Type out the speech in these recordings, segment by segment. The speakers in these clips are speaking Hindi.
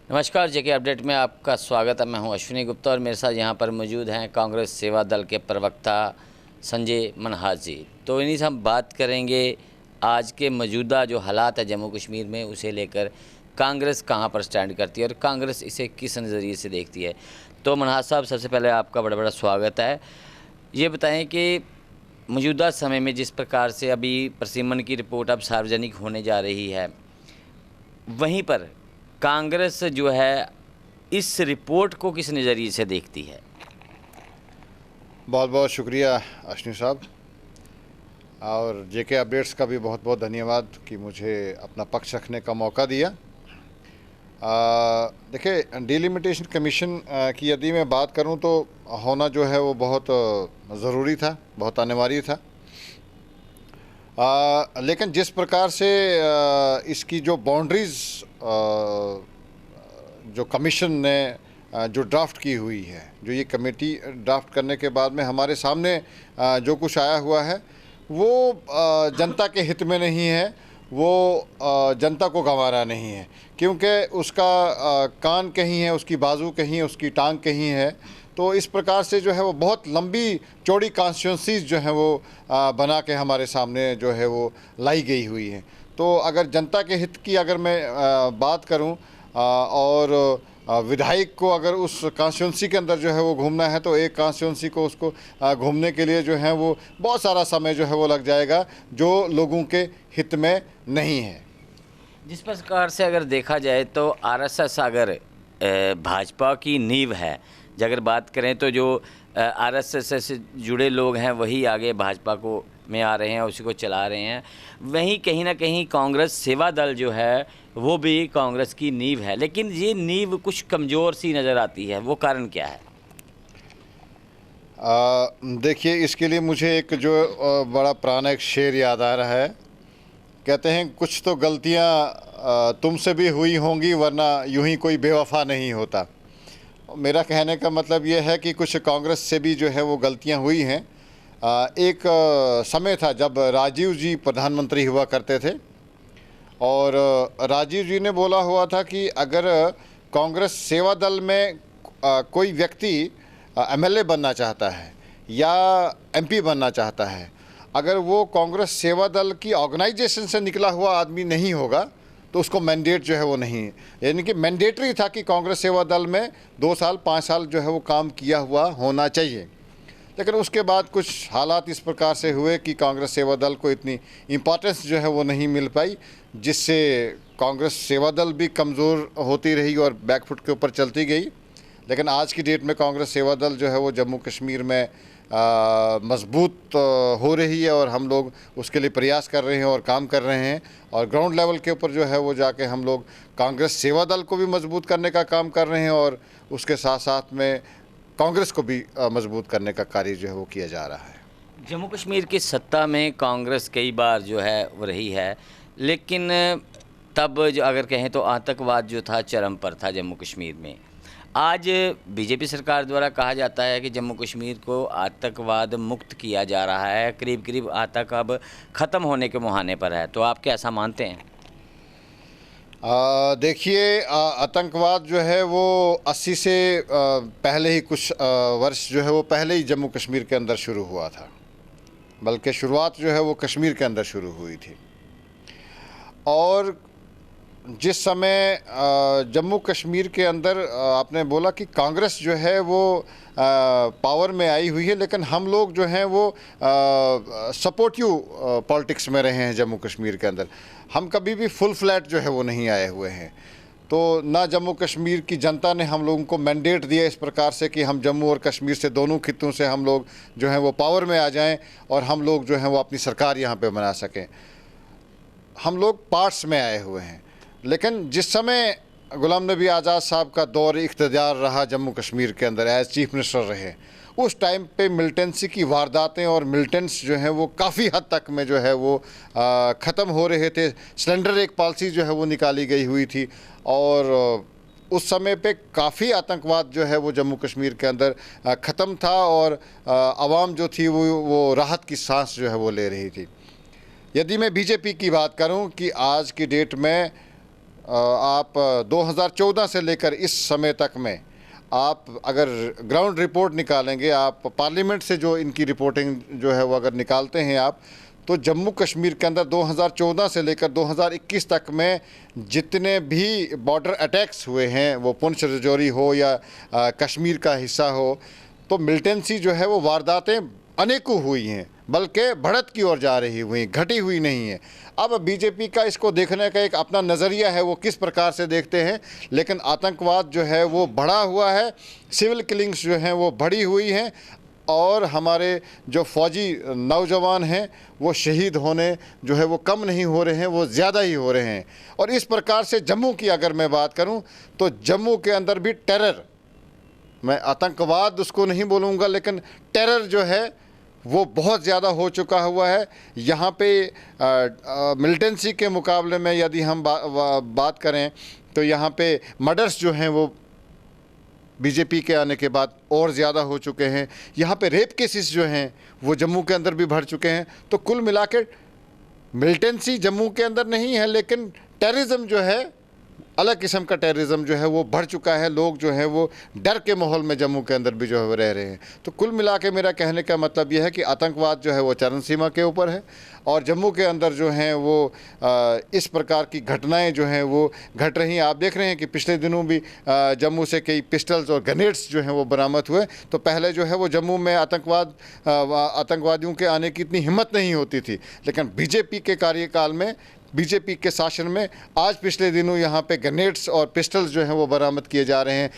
नमस्कार, जेके अपडेट में आपका स्वागत है। मैं हूं अश्विनी गुप्ता और मेरे साथ यहां पर मौजूद हैं कांग्रेस सेवा दल के प्रवक्ता संजय मनहास जी। तो इन्हीं से हम बात करेंगे आज के मौजूदा जो हालात है जम्मू कश्मीर में, उसे लेकर कांग्रेस कहां पर स्टैंड करती है और कांग्रेस इसे किस नज़रिए से देखती है। तो मनहास साहब, सबसे पहले आपका बड़ा बड़ा स्वागत है। ये बताएँ कि मौजूदा समय में जिस प्रकार से अभी प्रसिमन की रिपोर्ट अब सार्वजनिक होने जा रही है, वहीं पर कांग्रेस जो है इस रिपोर्ट को किस नज़रिए से देखती है? बहुत बहुत शुक्रिया अश्विनी साहब, और जेके अपडेट्स का भी बहुत बहुत धन्यवाद कि मुझे अपना पक्ष रखने का मौका दिया। देखिए, डिलिमिटेशन कमीशन की यदि मैं बात करूं तो होना जो है वो बहुत ज़रूरी था, बहुत अनिवार्य था। लेकिन जिस प्रकार से इसकी जो बाउंड्रीज़ जो कमीशन ने जो ड्राफ्ट की हुई है, जो ये कमेटी ड्राफ्ट करने के बाद में हमारे सामने जो कुछ आया हुआ है वो जनता के हित में नहीं है, वो जनता को गंवारा नहीं है, क्योंकि उसका कान कहीं है, उसकी बाजू कहीं है, उसकी टांग कहीं है। तो इस प्रकार से जो है वो बहुत लंबी चौड़ी कॉन्स्टिट्यूंसीज जो है वो बना के हमारे सामने जो है वो लाई गई हुई है। तो अगर जनता के हित की अगर मैं बात करूं और विधायक को अगर उस कॉन्स्टिट्यूंसी के अंदर जो है वो घूमना है तो एक कॉन्स्टिट्यूंसी को उसको घूमने के लिए जो है वो बहुत सारा समय जो है वो लग जाएगा, जो लोगों के हित में नहीं है। जिस प्रकार से अगर देखा जाए तो आरएसएस अगर भाजपा की नींव है, अगर बात करें तो जो आरएसएस से जुड़े लोग हैं वही आगे भाजपा को में आ रहे हैं, उसी को चला रहे हैं। वहीं कहीं ना कहीं कांग्रेस सेवा दल जो है वो भी कांग्रेस की नींव है, लेकिन ये नींव कुछ कमज़ोर सी नज़र आती है। वो कारण क्या है? देखिए, इसके लिए मुझे एक जो बड़ा पुराना एक शेर याद आ रहा है। कहते हैं कुछ तो गलतियां तुमसे भी हुई होंगी, वरना यूं ही कोई बेवफा नहीं होता। मेरा कहने का मतलब ये है कि कुछ कांग्रेस से भी जो है वो गलतियां हुई हैं। एक समय था जब राजीव जी प्रधानमंत्री हुआ करते थे और राजीव जी ने बोला हुआ था कि अगर कांग्रेस सेवा दल में कोई व्यक्ति एमएलए बनना चाहता है या एमपी बनना चाहता है, अगर वो कांग्रेस सेवा दल की ऑर्गेनाइजेशन से निकला हुआ आदमी नहीं होगा तो उसको मैंडेट जो है वो नहीं, यानी कि मैंडेटरी था कि कांग्रेस सेवा दल में 2 साल 5 साल जो है वो काम किया हुआ होना चाहिए। लेकिन उसके बाद कुछ हालात इस प्रकार से हुए कि कांग्रेस सेवा दल को इतनी इम्पोर्टेंस जो है वो नहीं मिल पाई, जिससे कांग्रेस सेवा दल भी कमज़ोर होती रही और बैकफुट के ऊपर चलती गई। लेकिन आज की डेट में कांग्रेस सेवा दल जो है वो जम्मू कश्मीर में मजबूत हो रही है और हम लोग उसके लिए प्रयास कर रहे हैं और काम कर रहे हैं। और ग्राउंड लेवल के ऊपर जो है वो जाके हम लोग कांग्रेस सेवा दल को भी मजबूत करने का काम कर रहे हैं और उसके साथ साथ में कांग्रेस को भी मजबूत करने का कार्य जो है वो किया जा रहा है। जम्मू कश्मीर की सत्ता में कांग्रेस कई बार जो है वो रही है, लेकिन तब जो अगर कहें तो आतंकवाद जो था चरम पर था जम्मू कश्मीर में। आज बीजेपी सरकार द्वारा कहा जाता है कि जम्मू कश्मीर को आतंकवाद मुक्त किया जा रहा है, करीब करीब आतंक अब ख़त्म होने के मुहाने पर है। तो आप क्या ऐसा मानते हैं? देखिए, आतंकवाद जो है वो 80 से पहले ही कुछ वर्ष जो है वो पहले ही जम्मू कश्मीर के अंदर शुरू हुआ था, बल्कि शुरुआत जो है वो कश्मीर के अंदर शुरू हुई थी। और जिस समय जम्मू कश्मीर के अंदर आपने बोला कि कांग्रेस जो है वो पावर में आई हुई है, लेकिन हम लोग जो हैं वो सपोर्टिव पॉलिटिक्स में रहे हैं जम्मू कश्मीर के अंदर। हम कभी भी फुल फ्लैट जो है वो नहीं आए हुए हैं। तो ना जम्मू कश्मीर की जनता ने हम लोगों को मैंडेट दिया इस प्रकार से कि हम जम्मू और कश्मीर से दोनों खित्तों से हम लोग जो हैं वो पावर में आ जाएं और हम लोग जो हैं वो अपनी सरकार यहाँ पे बना सकें। हम लोग पार्ट्स में आए हुए हैं। लेकिन जिस समय गुलाम नबी आज़ाद साहब का दौर इख्तियार रहा जम्मू कश्मीर के अंदर, एज चीफ मिनिस्टर रहे, उस टाइम पे मिलिटेंसी की वारदातें और मिलिटेंट्स जो हैं वो काफ़ी हद तक में जो है वो ख़त्म हो रहे थे। सिलेंडर एक पॉलिसी जो है वो निकाली गई हुई थी और उस समय पे काफ़ी आतंकवाद जो है वो जम्मू कश्मीर के अंदर ख़त्म था और आवाम जो थी वो राहत की सांस जो है वो ले रही थी। यदि मैं बीजेपी की बात करूं कि आज की डेट में आप 2014 से लेकर इस समय तक में आप अगर ग्राउंड रिपोर्ट निकालेंगे, आप पार्लियामेंट से जो इनकी रिपोर्टिंग जो है वो अगर निकालते हैं आप, तो जम्मू कश्मीर के अंदर 2014 से लेकर 2021 तक में जितने भी बॉर्डर अटैक्स हुए हैं, वो पुंछ राजौरी हो या कश्मीर का हिस्सा हो, तो मिलिटेंसी जो है वो वारदातें अनेकों हुई हैं, बल्कि बढ़त की ओर जा रही हुई, घटी हुई नहीं है। अब बीजेपी का इसको देखने का एक अपना नज़रिया है, वो किस प्रकार से देखते हैं, लेकिन आतंकवाद जो है वो बढ़ा हुआ है, सिविल किलिंग्स जो हैं वो बढ़ी हुई हैं, और हमारे जो फ़ौजी नौजवान हैं वो शहीद होने जो है वो कम नहीं हो रहे हैं, वो ज़्यादा ही हो रहे हैं। और इस प्रकार से जम्मू की अगर मैं बात करूं तो जम्मू के अंदर भी टेरर, मैं आतंकवाद उसको नहीं बोलूँगा, लेकिन टेरर जो है वो बहुत ज़्यादा हो चुका हुआ है। यहाँ पे मिलिटेंसी के मुकाबले में यदि हम बात करें तो यहाँ पे मर्डर्स जो हैं वो बीजेपी के आने के बाद और ज़्यादा हो चुके हैं। यहाँ पे रेप केसेस जो हैं वो जम्मू के अंदर भी बढ़ चुके हैं। तो कुल मिलाकर मिलिटेंसी जम्मू के अंदर नहीं है, लेकिन टेररिज्म जो है, अलग किस्म का टेररिज्म जो है वो बढ़ चुका है। लोग जो है वो डर के माहौल में जम्मू के अंदर भी जो है वो रह रहे हैं। तो कुल मिला के मेरा कहने का मतलब यह है कि आतंकवाद जो है वो चरम सीमा के ऊपर है, और जम्मू के अंदर जो हैं वो इस प्रकार की घटनाएं जो हैं वो घट रही हैं। आप देख रहे हैं कि पिछले दिनों भी जम्मू से कई पिस्टल्स और ग्रेनेड्स जो हैं वो बरामद हुए। तो पहले जो है वो जम्मू में आतंकवादियों के आने की इतनी हिम्मत नहीं होती थी, लेकिन बीजेपी के कार्यकाल में, बीजेपी के शासन में आज पिछले दिनों यहाँ पे ग्रेनेड्स और पिस्टल्स जो हैं वो बरामद किए जा रहे हैं।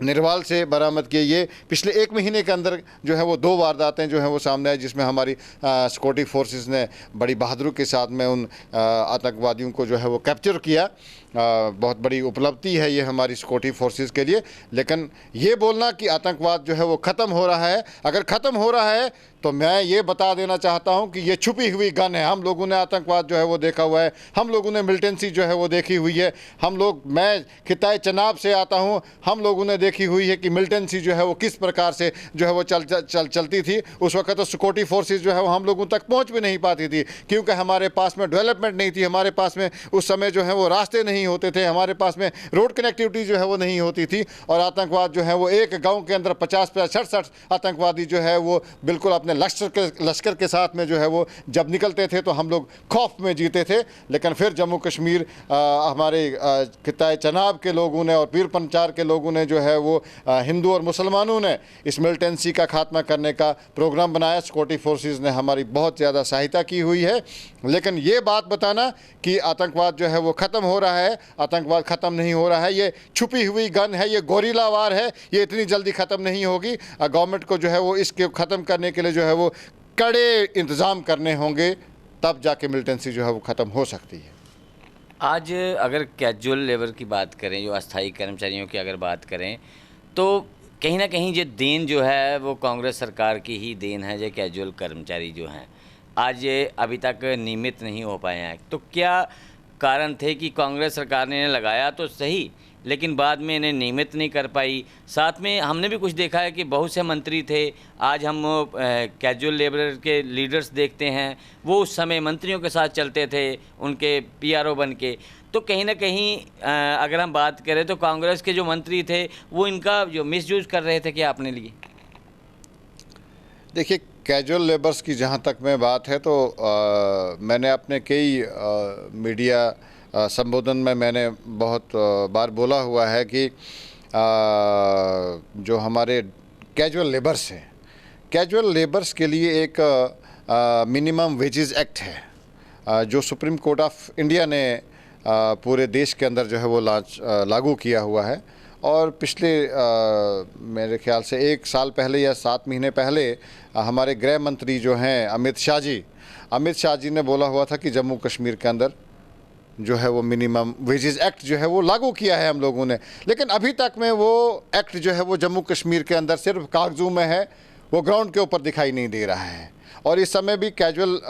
निरवाल से बरामद किए। ये पिछले 1 महीने के अंदर जो है वो 2 वारदातें जो हैं वो सामने आई, जिसमें हमारी सिक्योरिटी फोर्सेस ने बड़ी बहादुरी के साथ में उन आतंकवादियों को जो है वो कैप्चर किया। बहुत बड़ी उपलब्धि है ये हमारी सिक्योरिटी फोर्सेस के लिए। लेकिन ये बोलना कि आतंकवाद जो है वो ख़त्म हो रहा है, अगर ख़त्म हो रहा है तो मैं ये बता देना चाहता हूं कि ये छुपी हुई गन है। हम लोगों ने आतंकवाद जो है वो देखा हुआ है, हम लोगों ने मिलिटेंसी जो है वो देखी हुई है। मैं खिताए चनाब से आता हूं, हम लोगों ने देखी हुई है कि मिलिटेंसी जो है वो किस प्रकार से जो है वो चलती थी। उस वक्त तो सिक्योरिटी फोर्सेस जो है वो हम लोगों तक पहुँच भी नहीं पाती थी, क्योंकि हमारे पास में डेवलपमेंट नहीं थी, हमारे पास में उस समय जो है वो रास्ते नहीं होते थे, हमारे पास में रोड कनेक्टिविटी जो है वो नहीं होती थी। और आतंकवाद जो है वो एक गाँव के अंदर 50-60 आतंकवादी जो है वो बिल्कुल अपने लश्कर के साथ में जो है वो जब निकलते थे तो हम लोग खौफ में जीते थे। लेकिन फिर जम्मू कश्मीर हमारे खिताए चनाब के लोगों ने और पीर पंचार के लोगों ने जो है वो हिंदू और मुसलमानों ने इस मिलिटेंसी का खात्मा करने का प्रोग्राम बनाया। सिक्योरिटी फोर्सेस ने हमारी बहुत ज़्यादा सहायता की हुई है। लेकिन ये बात बताना कि आतंकवाद जो है वो ख़त्म हो रहा है, आतंकवाद ख़त्म नहीं हो रहा है। ये छुपी हुई गन है, ये गोरिल्ला वार है, ये इतनी जल्दी ख़त्म नहीं होगी। गवर्नमेंट को जो है वो इसके ख़त्म करने के लिए जो है वो कड़े इंतज़ाम करने होंगे, तब जाके मिलिटेंसी जो है वो ख़त्म हो सकती है। आज अगर कैजुअल लेबर की बात करें, जो अस्थायी कर्मचारियों की अगर बात करें, तो कहीं ना कहीं ये देन जो है वो कांग्रेस सरकार की ही देन है। जो कैजुअल कर्मचारी जो हैं आज ये अभी तक नियमित नहीं हो पाए हैं, तो क्या कारण थे कि कांग्रेस सरकार ने इन्हें लगाया तो सही, लेकिन बाद में इन्हें नियमित नहीं कर पाई। साथ में हमने भी कुछ देखा है कि बहुत से मंत्री थे, आज हम कैजुअल लेबर के लीडर्स देखते हैं, वो उस समय मंत्रियों के साथ चलते थे, उनके पीआरओ बन के। तो कहीं ना कहीं अगर हम बात करें तो कांग्रेस के जो मंत्री थे वो इनका जो मिसयूज़ कर रहे थे क्या अपने लिए? देखिए, कैजुअल लेबर्स की जहाँ तक मैं बात है तो मैंने अपने कई मीडिया संबोधन में मैंने बहुत बार बोला हुआ है कि जो हमारे कैजुअल लेबर्स हैं, कैजुअल लेबर्स के लिए एक मिनिमम वेजेस एक्ट है जो सुप्रीम कोर्ट ऑफ इंडिया ने पूरे देश के अंदर जो है वो लागू किया हुआ है। और पिछले मेरे ख्याल से 1 साल पहले या 7 महीने पहले हमारे गृह मंत्री जो हैं अमित शाह जी ने बोला हुआ था कि जम्मू कश्मीर के अंदर जो है वो मिनिमम वेजेस एक्ट जो है वो लागू किया है हम लोगों ने। लेकिन अभी तक में वो एक्ट जो है वो जम्मू कश्मीर के अंदर सिर्फ कागजों में है, वो ग्राउंड के ऊपर दिखाई नहीं दे रहा है। और इस समय भी कैजुअल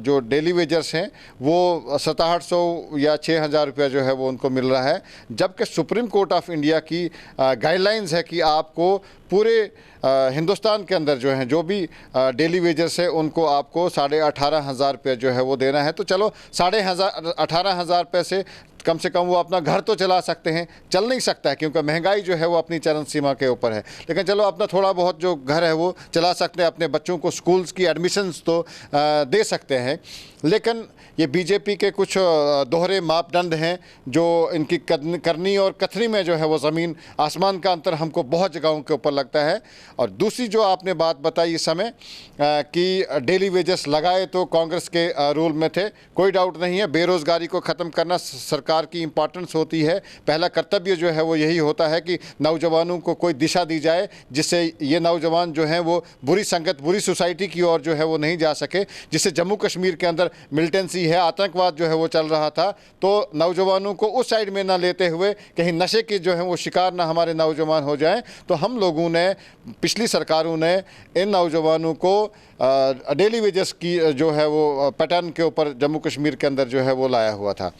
जो डेली वेजर्स हैं वो 6700 या 6000 रुपया जो है वो उनको मिल रहा है, जबकि सुप्रीम कोर्ट ऑफ इंडिया की गाइडलाइंस है कि आपको पूरे हिंदुस्तान के अंदर जो हैं जो भी डेली वेजर्स है उनको आपको 18,500 रुपये जो है वो देना है। तो चलो 18,500 रुपये से कम वो अपना घर तो चला सकते हैं, चल नहीं सकता है क्योंकि महंगाई जो है वो अपनी चरम सीमा के ऊपर है, लेकिन चलो अपना थोड़ा बहुत जो घर है वो चला सकते हैं, अपने बच्चों को स्कूल्स की एडमिशन्स तो दे सकते हैं। लेकिन ये बीजेपी के कुछ दोहरे मापदंड हैं जो इनकी करनी और कथनी में जो है वो ज़मीन आसमान का अंतर हमको बहुत जगहों के ऊपर लगता है। और दूसरी जो आपने बात बताई इस समय कि डेली वेजेस लगाए तो कांग्रेस के रूल में थे, कोई डाउट नहीं है। बेरोज़गारी को ख़त्म करना सरकार की इम्पॉर्टेंस होती है। पहला कर्तव्य जो है वो यही होता है कि नौजवानों को कोई दिशा दी जाए जिससे ये नौजवान जो हैं वो बुरी संगत, बुरी सोसाइटी की ओर जो है वो नहीं जा सके। जिससे जम्मू कश्मीर के अंदर मिलिटेंसी है, आतंकवाद जो है वो चल रहा था, तो नौजवानों को उस साइड में ना लेते हुए कहीं नशे के जो है वो शिकार ना हमारे नौजवान हो जाएं। तो हम लोगों ने, पिछली सरकारों ने इन नौजवानों को डेली वेजेस की जो है वो पैटर्न के ऊपर जम्मू कश्मीर के अंदर जो है वो लाया हुआ था।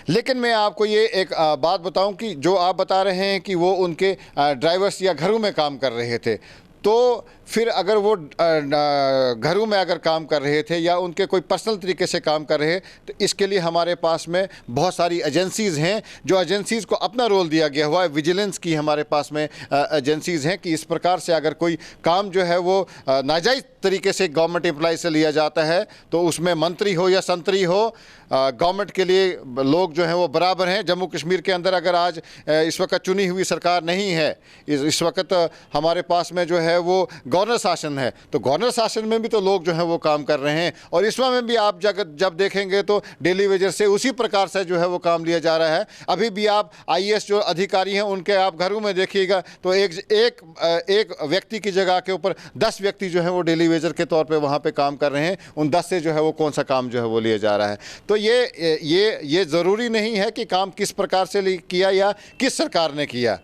लेकिन मैं आपको ये एक बात बताऊं कि जो आप बता रहे हैं कि वो उनके ड्राइवर्स या घरों में काम कर रहे थे, तो फिर अगर वो घरों में अगर काम कर रहे थे या उनके कोई पर्सनल तरीके से काम कर रहे, तो इसके लिए हमारे पास में बहुत सारी एजेंसीज़ हैं, जो एजेंसीज़ को अपना रोल दिया गया हुआ है। विजिलेंस की हमारे पास में एजेंसीज़ हैं कि इस प्रकार से अगर कोई काम जो है वो नाजायज़ तरीके से गवर्नमेंट एम्प्लॉय से लिया जाता है तो उसमें मंत्री हो या संतरी हो, गवर्नमेंट के लिए लोग जो हैं वो बराबर हैं। जम्मू कश्मीर के अंदर अगर आज इस वक्त चुनी हुई सरकार नहीं है, इस वक्त हमारे पास में जो है वो गवर्नर शासन है, तो गवर्नर शासन में भी तो लोग जो हैं वो काम कर रहे हैं। और इसमें भी आप जब देखेंगे तो डेली वेजर से उसी प्रकार से जो है वो काम लिया जा रहा है। अभी भी आप IAS जो अधिकारी हैं उनके आप घरों में देखिएगा तो एक व्यक्ति की जगह के ऊपर 10 व्यक्ति जो है वो डेली वेजर के तौर पे वहाँ पे काम कर रहे हैं। उन 10 से जो है वो कौन सा काम जो है वो लिया जा रहा है। तो ये ज़रूरी नहीं है कि काम किस प्रकार से किया या किस सरकार ने किया,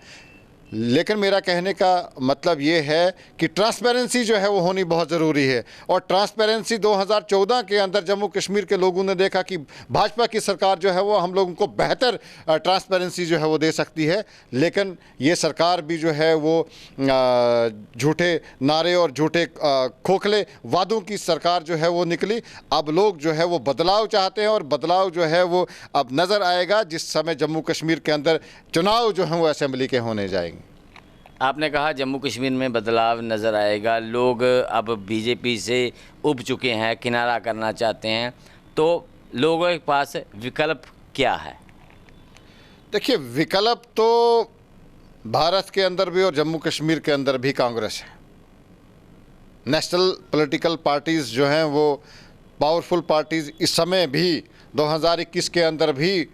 लेकिन मेरा कहने का मतलब ये है कि ट्रांसपेरेंसी जो है वो होनी बहुत ज़रूरी है। और ट्रांसपेरेंसी 2014 के अंदर जम्मू कश्मीर के लोगों ने देखा कि भाजपा की सरकार जो है वो हम लोगों को बेहतर ट्रांसपेरेंसी जो है वो दे सकती है। लेकिन ये सरकार भी जो है वो झूठे नारे और झूठे खोखले वादों की सरकार जो है वो निकली। अब लोग जो है वो बदलाव चाहते हैं और बदलाव जो है वो अब नज़र आएगा जिस समय जम्मू कश्मीर के अंदर चुनाव जो हैं वो असेंबली के होने जाएंगे। आपने कहा जम्मू कश्मीर में बदलाव नज़र आएगा, लोग अब बीजेपी से उब चुके हैं, किनारा करना चाहते हैं, तो लोगों के पास विकल्प क्या है? देखिए, विकल्प तो भारत के अंदर भी और जम्मू कश्मीर के अंदर भी कांग्रेस है। नेशनल पॉलिटिकल पार्टीज़ जो हैं वो पावरफुल पार्टीज़ इस समय भी 2021 के अंदर भी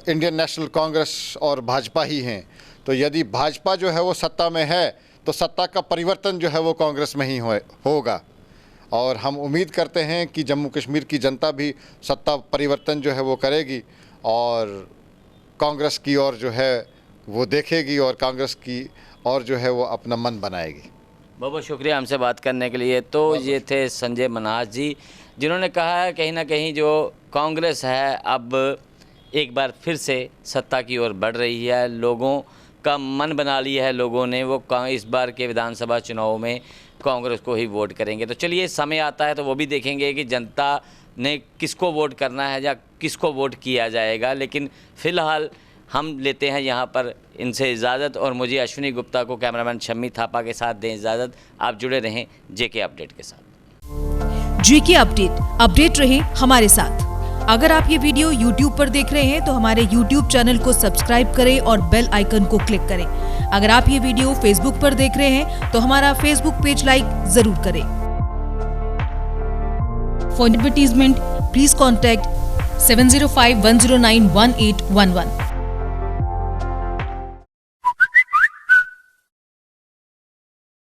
इंडियन नेशनल कांग्रेस और भाजपा ही हैं। तो यदि भाजपा जो है वो सत्ता में है तो सत्ता का परिवर्तन जो है वो कांग्रेस में ही होगा। और हम उम्मीद करते हैं कि जम्मू कश्मीर की जनता भी सत्ता परिवर्तन जो है वो करेगी और कांग्रेस की ओर जो है वो देखेगी और कांग्रेस की ओर जो है वो अपना मन बनाएगी। बहुत बहुत शुक्रिया हमसे बात करने के लिए। तो ये थे संजय मनहास जी, जिन्होंने कहा है कहीं ना कहीं जो कांग्रेस है अब एक बार फिर से सत्ता की ओर बढ़ रही है। लोगों का मन बना लिया है लोगों ने, वो इस बार के विधानसभा चुनाव में कांग्रेस को ही वोट करेंगे। तो चलिए, समय आता है तो वो भी देखेंगे कि जनता ने किसको वोट करना है या किसको वोट किया जाएगा। लेकिन फ़िलहाल हम लेते हैं यहाँ पर इनसे इजाज़त और मुझे अश्विनी गुप्ता को, कैमरामैन शम्मी थापा के साथ दें इजाज़त। आप जुड़े रहें JK अपडेट के साथ। JK अपडेट रहें हमारे साथ। अगर आप ये वीडियो YouTube पर देख रहे हैं तो हमारे YouTube चैनल को सब्सक्राइब करें और बेल आइकन को क्लिक करें। अगर आप ये वीडियो Facebook पर देख रहे हैं तो हमारा Facebook पेज लाइक जरूर करें। For advertisement please contact 7051091811।